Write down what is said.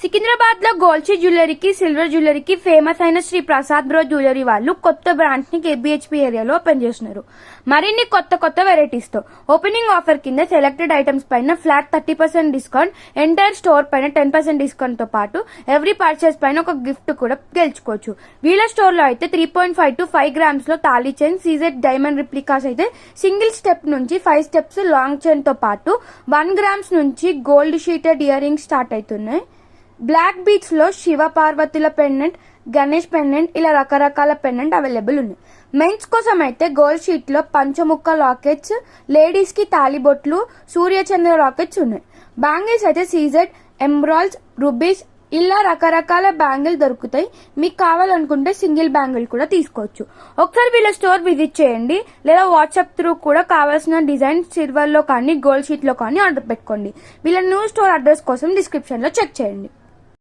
సికింద్రాబాద్ లో gold జ్యువెలరీకి silver జ్యువెలరీకి famous అయిన Shri Prasad bro jewellery వాళ్ళు కొత్త బ్రాంచ్ ని కేబిహెచ్పి ఏరియాలో ఓపెన్ చేస్తున్నారు. మరిన్ని కొత్త వెరైటీస్ తో ఓపెనింగ్ ఆఫర్ కింద సెలెక్టెడ్ ఐటమ్స్ పైన ఫ్లాట్ 30% డిస్కౌంట్, ఎంటైర్ స్టోర్ పైన 10% డిస్కౌంట్ తో పాటు ఎవ్రీ పర్చేస్ పైన ఒక గిఫ్ట్ కూడా గెలుచుకోవచ్చు. వీళ్ళ స్టోర్ లో అయితే 3.5 to 5 grams లో thali chain, CZ diamond replicas అయితే సింగిల్ స్టెప్ నుంచి 5 steps లాంగ్ చైన్ తో పాటు 1 grams నుంచి gold sheeted ear rings start అవుతున్నాయి. బ్లాక్ బీట్స్ లో శివ పార్వతుల పెండెంట్, గణేష్ పెండెంట్ ఇలా రకరకాల పెండెంట్ అవైలబుల్ ఉన్నాయి. మెన్స్ కోసం అయితే గోల్డ్ షీట్ లో పంచముక్క లాకెట్స్, లేడీస్ కి తాలిబొట్లు, సూర్యచంద్ర లాకెట్స్ ఉన్నాయి. బ్యాంగిల్స్ అయితే సీజెడ్, ఎమ్రాల్స్, రూబీస్ ఇలా రకరకాల బ్యాంగిల్ దొరుకుతాయి. మీకు కావాలనుకుంటే సింగిల్ బ్యాంగిల్ కూడా తీసుకోవచ్చు. ఒకసారి వీళ్ళ స్టోర్ విజిట్ చేయండి, లేదా వాట్సాప్ త్రూ కూడా కావాల్సిన డిజైన్ సిల్వర్ లో కానీ గోల్డ్ షీట్ లో కానీ ఆర్డర్ పెట్టుకోండి. వీళ్ళ న్యూ స్టోర్ అడ్రస్ కోసం డిస్క్రిప్షన్ లో చెక్ చేయండి.